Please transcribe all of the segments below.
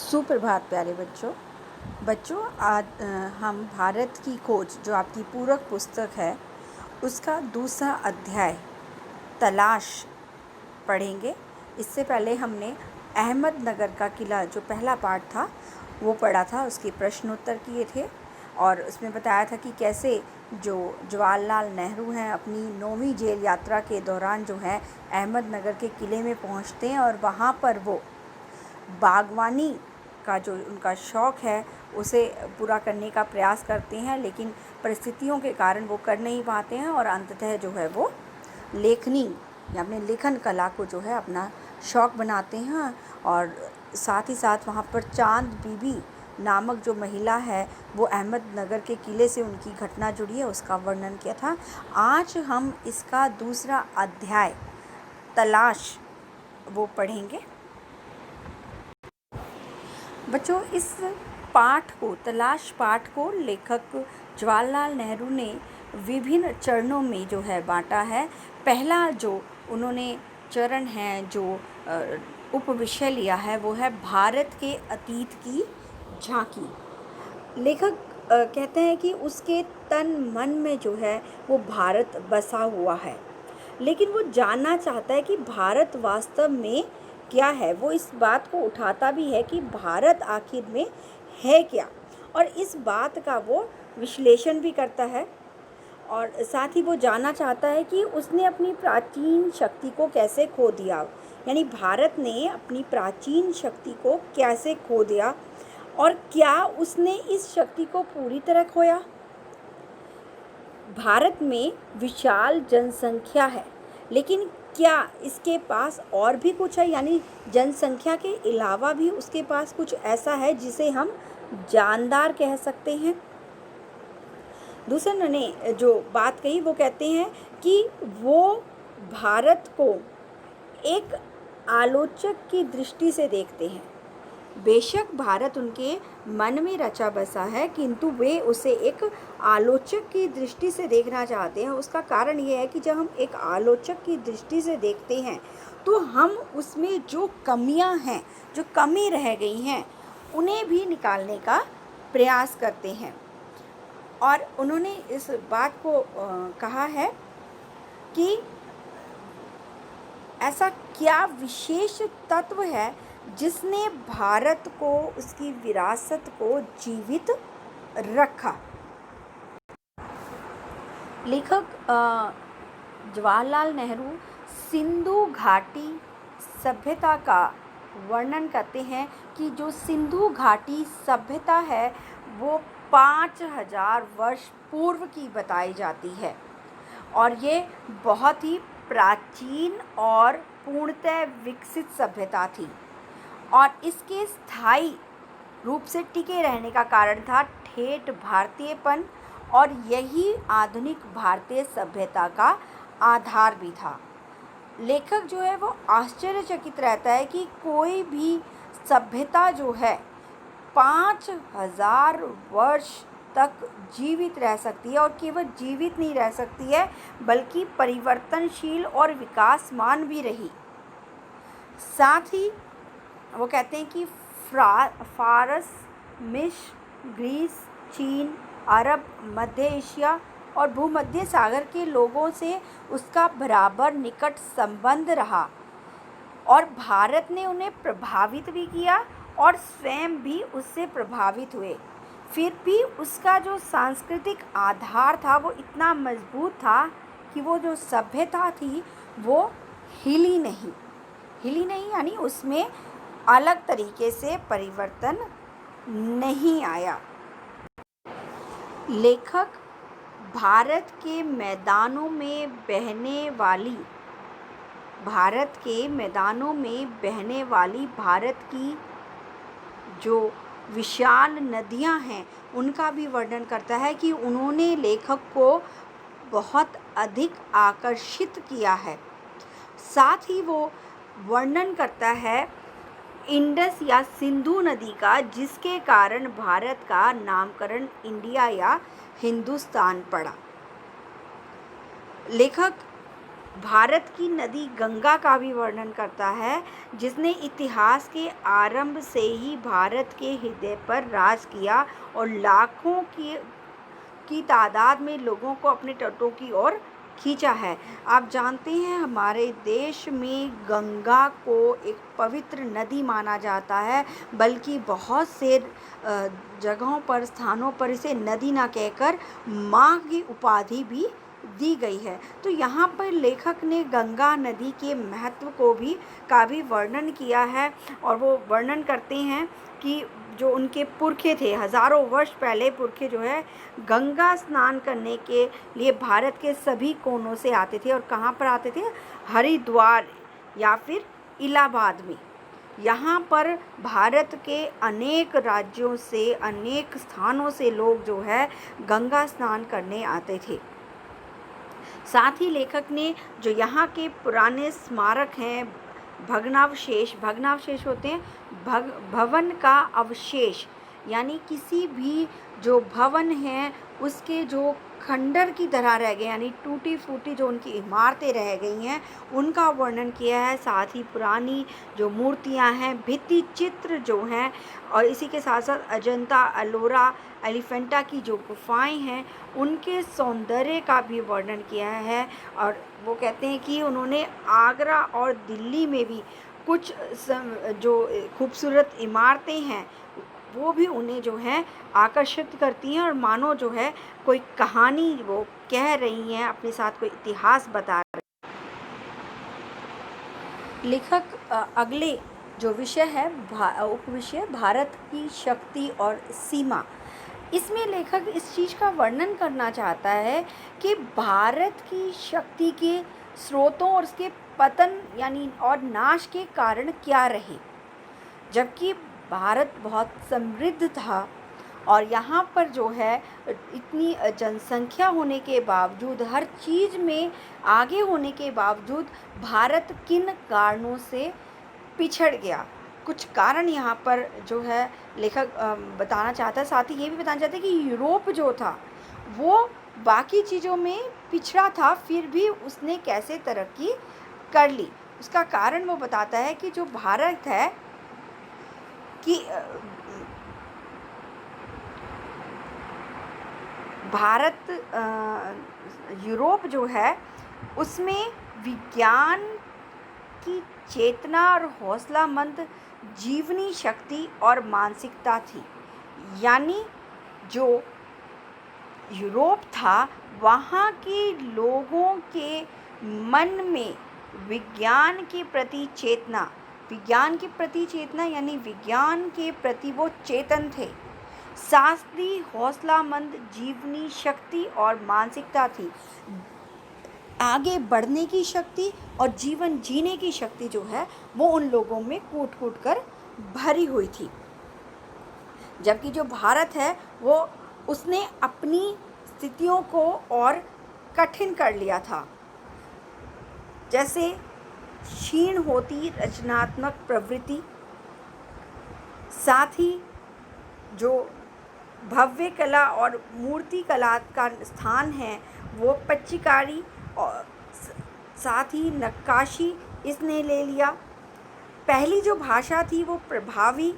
सुप्रभात प्यारे बच्चों। आज हम भारत की खोज जो आपकी पूरक पुस्तक है उसका दूसरा अध्याय तलाश पढ़ेंगे। इससे पहले हमने अहमदनगर का किला जो पहला पार्ट था वो पढ़ा था, उसके प्रश्नोत्तर किए थे और उसमें बताया था कि कैसे जो जवाहरलाल नेहरू हैं अपनी 9वीं जेल यात्रा के दौरान जो है अहमदनगर के किले में पहुंचते हैं और वहां पर वो बागवानी का जो उनका शौक़ है उसे पूरा करने का प्रयास करते हैं, लेकिन परिस्थितियों के कारण वो कर नहीं पाते हैं और अंततः जो है वो लेखनी या अपने लेखन कला को जो है अपना शौक़ बनाते हैं। और साथ ही साथ वहाँ पर चांद बीबी नामक जो महिला है वो अहमदनगर के किले से उनकी घटना जुड़ी है, उसका वर्णन किया था। आज हम इसका दूसरा अध्याय तलाश वो पढ़ेंगे। बच्चों, इस पाठ को तलाश पाठ को लेखक जवाहरलाल नेहरू ने विभिन्न चरणों में जो है बांटा है। पहला जो उन्होंने चरण है जो उपविषय लिया है वो है भारत के अतीत की झांकी। लेखक कहते हैं कि उसके तन मन में जो है वो भारत बसा हुआ है, लेकिन वो जानना चाहता है कि भारत वास्तव में क्या है। वो इस बात को उठाता भी है कि भारत आखिर में है क्या, और इस बात का वो विश्लेषण भी करता है। और साथ ही वो जानना चाहता है कि उसने अपनी प्राचीन शक्ति को कैसे खो दिया, यानी भारत ने अपनी प्राचीन शक्ति को कैसे खो दिया और क्या उसने इस शक्ति को पूरी तरह खोया। भारत में विशाल जनसंख्या है, लेकिन क्या इसके पास और भी कुछ है, यानी जनसंख्या के अलावा भी उसके पास कुछ ऐसा है जिसे हम जानदार कह सकते हैं। दूसरे ने जो बात कही वो कहते हैं कि वो भारत को एक आलोचक की दृष्टि से देखते हैं। बेशक भारत उनके मन में रचा बसा है, किंतु वे उसे एक आलोचक की दृष्टि से देखना चाहते हैं। उसका कारण ये है कि जब हम एक आलोचक की दृष्टि से देखते हैं तो हम उसमें जो कमियां हैं, जो कमी रह गई हैं, उन्हें भी निकालने का प्रयास करते हैं। और उन्होंने इस बात को कहा है कि ऐसा क्या विशेष तत्व है जिसने भारत को, उसकी विरासत को जीवित रखा। लेखक जवाहरलाल नेहरू सिंधु घाटी सभ्यता का वर्णन करते हैं कि जो सिंधु घाटी सभ्यता है वो 5000 वर्ष पूर्व की बताई जाती है और ये बहुत ही प्राचीन और पूर्णतः विकसित सभ्यता थी और इसके स्थायी रूप से टिके रहने का कारण था ठेठ भारतीयपन, और यही आधुनिक भारतीय सभ्यता का आधार भी था। लेखक जो है वो आश्चर्यचकित रहता है कि कोई भी सभ्यता जो है 5000 वर्ष तक जीवित रह सकती है, और केवल जीवित नहीं रह सकती है बल्कि परिवर्तनशील और विकासमान भी रही। साथ ही वो कहते हैं कि फारस, मिस्र, ग्रीस, चीन, अरब, मध्य एशिया और भूमध्य सागर के लोगों से उसका बराबर निकट संबंध रहा और भारत ने उन्हें प्रभावित भी किया और स्वयं भी उससे प्रभावित हुए। फिर भी उसका जो सांस्कृतिक आधार था वो इतना मजबूत था कि वो जो सभ्यता थी वो हिली नहीं यानी उसमें अलग तरीके से परिवर्तन नहीं आया। लेखक भारत के मैदानों में बहने वाली भारत की जो विशाल नदियां हैं उनका भी वर्णन करता है कि उन्होंने लेखक को बहुत अधिक आकर्षित किया है। साथ ही वो वर्णन करता है इंडस या सिंधु नदी का, जिसके कारण भारत का नामकरण इंडिया या हिंदुस्तान पड़ा। लेखक भारत की नदी गंगा का भी वर्णन करता है, जिसने इतिहास के आरंभ से ही भारत के हृदय पर राज किया और लाखों की तादाद में लोगों को अपने तटों की ओर खींचा है। आप जानते हैं हमारे देश में गंगा को एक पवित्र नदी माना जाता है, बल्कि बहुत से जगहों पर, स्थानों पर इसे नदी ना कहकर माँ की उपाधि भी दी गई है। तो यहाँ पर लेखक ने गंगा नदी के महत्व को भी काफ़ी वर्णन किया है, और वो वर्णन करते हैं कि जो उनके पुरखे थे, हज़ारों वर्ष पहले पुरखे जो है गंगा स्नान करने के लिए भारत के सभी कोनों से आते थे। और कहाँ पर आते थे? हरिद्वार या फिर इलाहाबाद में। यहाँ पर भारत के अनेक राज्यों से, अनेक स्थानों से लोग जो है गंगा स्नान करने आते थे। साथ ही लेखक ने जो यहाँ के पुराने स्मारक हैं, भग्नावशेष होते हैं, भवन का अवशेष, यानी किसी भी जो भवन हैं उसके जो खंडर की तरह रह गए, यानी टूटी फूटी जो उनकी इमारतें रह गई हैं, उनका वर्णन किया है। साथ ही पुरानी जो मूर्तियां हैं, भित्ति चित्र जो हैं, और इसी के साथ साथ अजंता, एलोरा, एलिफेंटा की जो गुफाएं हैं, उनके सौंदर्य का भी वर्णन किया है। और वो कहते हैं कि उन्होंने आगरा और दिल्ली में भी कुछ जो खूबसूरत इमारतें हैं वो भी उन्हें जो है आकर्षित करती हैं, और मानो जो है कोई कहानी वो कह रही हैं, अपने साथ कोई इतिहास बता रही। लेखक अगले जो विषय है, उपविषय भारत की शक्ति और सीमा, इसमें लेखक इस चीज़ का वर्णन करना चाहता है कि भारत की शक्ति के स्रोतों और उसके पतन यानी और नाश के कारण क्या रहे। जबकि भारत बहुत समृद्ध था, और यहाँ पर जो है इतनी जनसंख्या होने के बावजूद, हर चीज़ में आगे होने के बावजूद, भारत किन कारणों से पिछड़ गया। कुछ कारण यहाँ पर जो है लेखक बताना चाहता है। साथ ही ये भी बताना चाहता है कि यूरोप जो था वो बाकी चीज़ों में पिछड़ा था, फिर भी उसने कैसे तरक्की कर ली। उसका कारण वो बताता है कि जो भारत है कि भारत यूरोप जो है उसमें विज्ञान की चेतना और हौसलामंद जीवनी शक्ति और मानसिकता थी। यानी जो यूरोप था, वहाँ के लोगों के मन में विज्ञान के प्रति चेतना यानी विज्ञान के प्रति वो चेतन थे। साहसी, हौसलामंद जीवनी शक्ति और मानसिकता थी। आगे बढ़ने की शक्ति और जीवन जीने की शक्ति जो है वो उन लोगों में कूट कूट कर भरी हुई थी। जबकि जो भारत है वो उसने अपनी स्थितियों को और कठिन कर लिया था। जैसे क्षीण होती रचनात्मक प्रवृत्ति, साथ ही जो भव्य कला और मूर्ति कला का स्थान है वो पच्चीकारी और साथ ही नक्काशी इसने ले लिया। पहली जो भाषा थी वो प्रभावी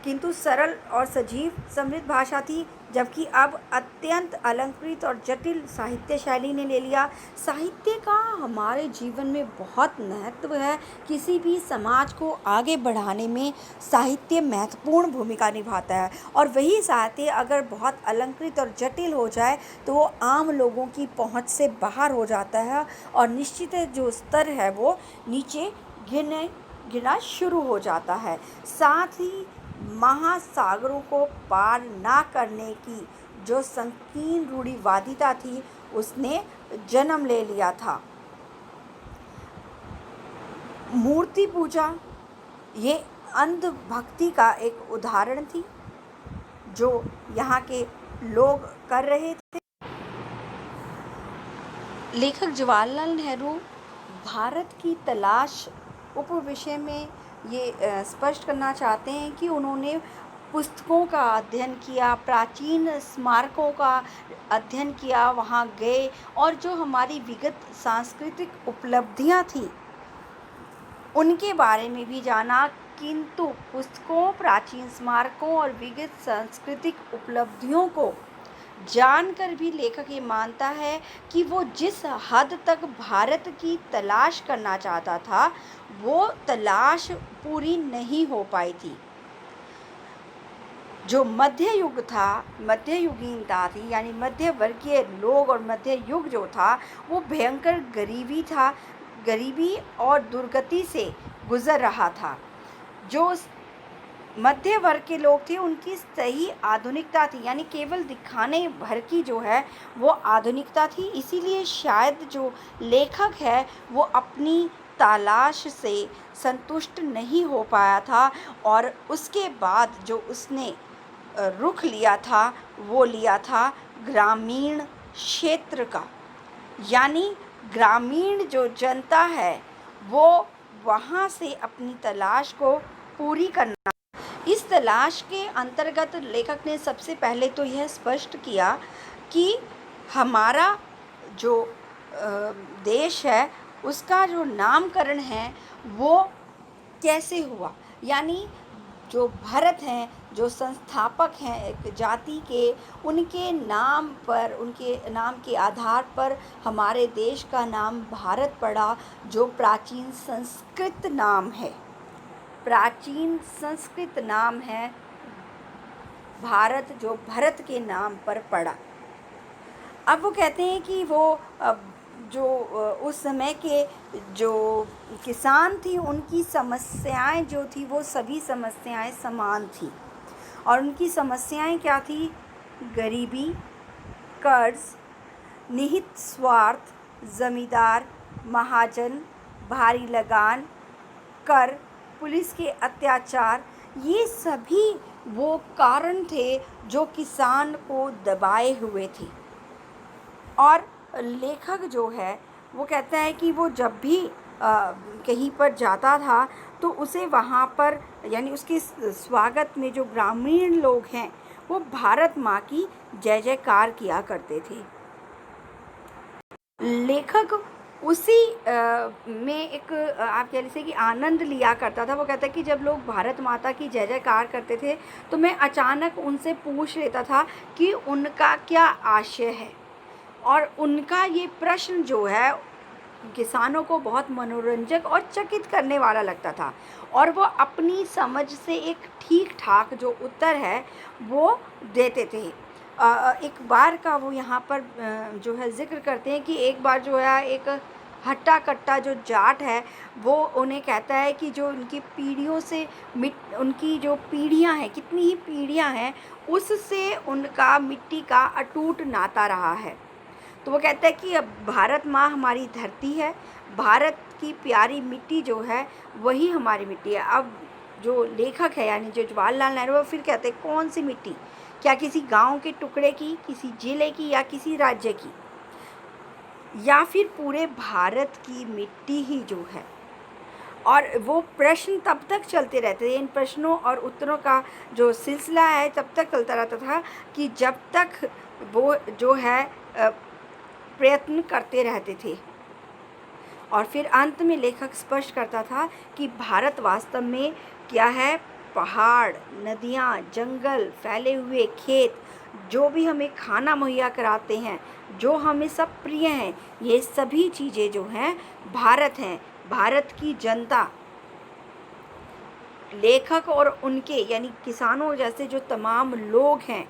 किंतु सरल और सजीव समृद्ध भाषा थी, जबकि अब अत्यंत अलंकृत और जटिल साहित्य शैली ने ले लिया। साहित्य का हमारे जीवन में बहुत महत्व है। किसी भी समाज को आगे बढ़ाने में साहित्य महत्वपूर्ण भूमिका निभाता है, और वही साहित्य अगर बहुत अलंकृत और जटिल हो जाए तो वो आम लोगों की पहुंच से बाहर हो जाता है, और निश्चित जो स्तर है वो नीचे गिरना शुरू हो जाता है। साथ ही महासागरों को पार ना करने की जो संकीर्ण रूढ़िवादिता थी उसने जन्म ले लिया था। मूर्ति पूजा ये अंधभक्ति का एक उदाहरण थी जो यहाँ के लोग कर रहे थे। लेखक जवाहरलाल नेहरू भारत की तलाश उपविषय में ये स्पष्ट करना चाहते हैं कि उन्होंने पुस्तकों का अध्ययन किया, प्राचीन स्मारकों का अध्ययन किया, वहाँ गए और जो हमारी विगत सांस्कृतिक उपलब्धियाँ थी उनके बारे में भी जाना। किंतु पुस्तकों, प्राचीन स्मारकों और विगत सांस्कृतिक उपलब्धियों को जानकर भी लेखक ये मानता है कि वो जिस हद तक भारत की तलाश करना चाहता था वो तलाश पूरी नहीं हो पाई थी। जो मध्य युग था, मध्ययुगीनता थी, यानी मध्य वर्गीय लोग और मध्य युग जो था वो भयंकर गरीबी और दुर्गति से गुजर रहा था। जो मध्य वर्ग के लोग थे उनकी सही आधुनिकता थी, यानी केवल दिखाने भर की जो है वो आधुनिकता थी। इसीलिए शायद जो लेखक है वो अपनी तलाश से संतुष्ट नहीं हो पाया था और उसके बाद जो उसने रुख लिया था वो लिया था ग्रामीण क्षेत्र का, यानी ग्रामीण जो जनता है वो वहाँ से अपनी तलाश को पूरी करना। इस तलाश के अंतर्गत लेखक ने सबसे पहले तो यह स्पष्ट किया कि हमारा जो देश है उसका जो नामकरण है वो कैसे हुआ, यानी जो भरत हैं, जो संस्थापक हैं एक जाति के, उनके नाम पर, उनके नाम के आधार पर हमारे देश का नाम भारत पड़ा, जो प्राचीन संस्कृत नाम है। प्राचीन संस्कृत नाम है भारत, जो भरत के नाम पर पड़ा। अब वो कहते हैं कि वो जो उस समय के जो किसान थी उनकी समस्याएं जो थी वो सभी समस्याएं समान थी और उनकी समस्याएं क्या थी? गरीबी, कर्ज, निहित स्वार्थ, जमींदार, महाजन, भारी लगान, कर, पुलिस के अत्याचार, ये सभी वो कारण थे जो किसान को दबाए हुए थे। और लेखक जो है वो कहता है कि वो जब भी कहीं पर जाता था तो उसे वहाँ पर, यानी उसके स्वागत में जो ग्रामीण लोग हैं वो भारत माँ की जय जयकार किया करते थे। लेखक उसी में एक आप कह लीजिए कि आनंद लिया करता था। वो कहता है कि जब लोग भारत माता की जय जयकार करते थे तो मैं अचानक उनसे पूछ लेता था कि उनका क्या आशय है, और उनका ये प्रश्न जो है किसानों को बहुत मनोरंजक और चकित करने वाला लगता था और वो अपनी समझ से एक ठीक ठाक जो उत्तर है वो देते थे। एक बार का वो यहाँ पर जो है जिक्र करते हैं कि एक बार जो है एक हट्टा कट्टा जो जाट है वो उन्हें कहता है कि जो उनकी पीढ़ियों से उनकी जो पीढ़ियाँ हैं, कितनी ही पीढ़ियाँ हैं, उससे उनका मिट्टी का अटूट नाता रहा है। तो वो कहता है कि अब भारत माँ हमारी धरती है, भारत की प्यारी मिट्टी जो है वही हमारी मिट्टी है। अब जो लेखक है यानी जो जवाहरलाल नेहरू, वो फिर कहते हैं कौन सी मिट्टी? क्या किसी गांव के टुकड़े की, किसी जिले की, या किसी राज्य की, या फिर पूरे भारत की मिट्टी ही जो है? और वो प्रश्न तब तक चलते रहते थे, इन प्रश्नों और उत्तरों का जो सिलसिला है तब तक चलता रहता था कि जब तक वो जो है प्रयत्न करते रहते थे। और फिर अंत में लेखक स्पष्ट करता था कि भारत वास्तव में क्या है? पहाड़, नदियाँ, जंगल, फैले हुए खेत, जो भी हमें खाना मुहैया कराते हैं, जो हमें सब प्रिय हैं, ये सभी चीज़ें जो हैं भारत हैं, भारत की जनता। लेखक और उनके यानी किसानों जैसे जो तमाम लोग हैं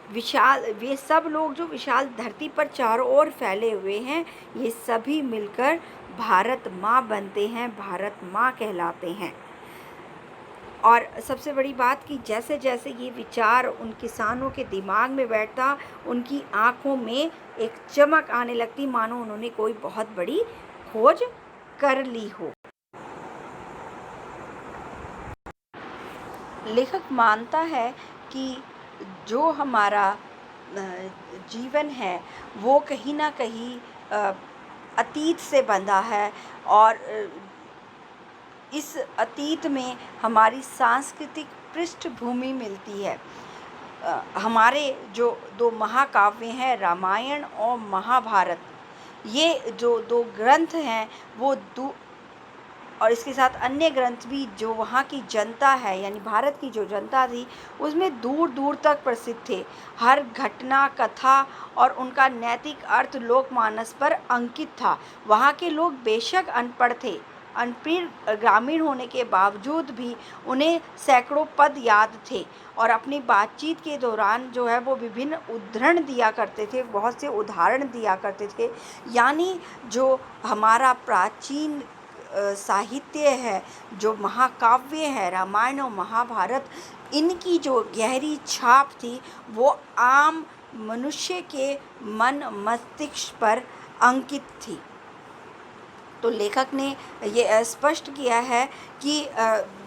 विशाल, वे सब लोग जो विशाल धरती पर चारों ओर फैले हुए हैं, ये सभी मिलकर भारत माँ बनते हैं, भारत माँ कहलाते हैं। और सबसे बड़ी बात कि जैसे जैसे ये विचार उन किसानों के दिमाग में बैठता, उनकी आँखों में एक चमक आने लगती, मानो उन्होंने कोई बहुत बड़ी खोज कर ली हो। लेखक मानता है कि जो हमारा जीवन है वो कहीं ना कहीं अतीत से बंधा है और इस अतीत में हमारी सांस्कृतिक पृष्ठभूमि मिलती है। हमारे जो दो महाकाव्य हैं रामायण और महाभारत, ये जो दो ग्रंथ हैं वो और इसके साथ अन्य ग्रंथ भी जो वहाँ की जनता है यानी भारत की जो जनता थी उसमें दूर दूर तक प्रसिद्ध थे। हर घटना कथा और उनका नैतिक अर्थ लोकमानस पर अंकित था। वहाँ के लोग बेशक अनपढ़ थे, अनपढ़ ग्रामीण होने के बावजूद भी उन्हें सैकड़ों पद याद थे और अपनी बातचीत के दौरान जो है वो विभिन्न उद्धरण दिया करते थे, बहुत से उदाहरण दिया करते थे। यानी जो हमारा प्राचीन साहित्य है, जो महाकाव्य है रामायण और महाभारत, इनकी जो गहरी छाप थी वो आम मनुष्य के मन मस्तिष्क पर अंकित थी। तो लेखक ने ये स्पष्ट किया है कि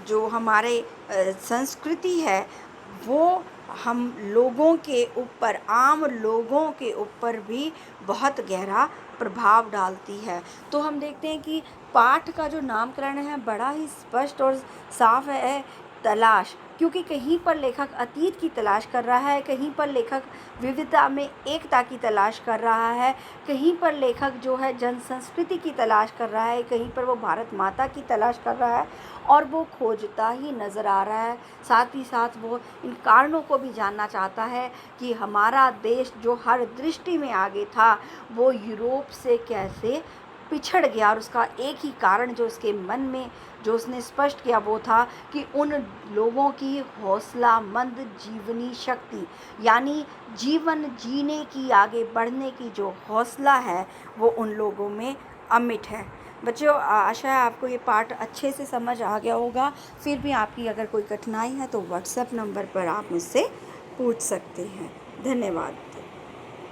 जो हमारे संस्कृति है वो हम लोगों के ऊपर, आम लोगों के ऊपर भी बहुत गहरा प्रभाव डालती है। तो हम देखते हैं कि पाठ का जो नामकरण है बड़ा ही स्पष्ट और साफ है, तलाश। क्योंकि कहीं पर लेखक अतीत की तलाश कर रहा है, कहीं पर लेखक विविधता में एकता की तलाश कर रहा है, कहीं पर लेखक जो है जन संस्कृति की तलाश कर रहा है, कहीं पर वो भारत माता की तलाश कर रहा है और वो खोजता ही नज़र आ रहा है। साथ ही साथ वो इन कारणों को भी जानना चाहता है कि हमारा देश जो हर दृष्टि में आगे था वो यूरोप से कैसे पिछड़ गया, और उसका एक ही कारण जो उसके मन में जो उसने स्पष्ट किया वो था कि उन लोगों की हौसलामंद जीवनी शक्ति, यानी जीवन जीने की, आगे बढ़ने की जो हौसला है वो उन लोगों में अमिट है। बच्चों, आशा है आपको ये पाठ अच्छे से समझ आ गया होगा। फिर भी आपकी अगर कोई कठिनाई है तो व्हाट्सएप नंबर पर आप मुझसे पूछ सकते हैं। धन्यवाद।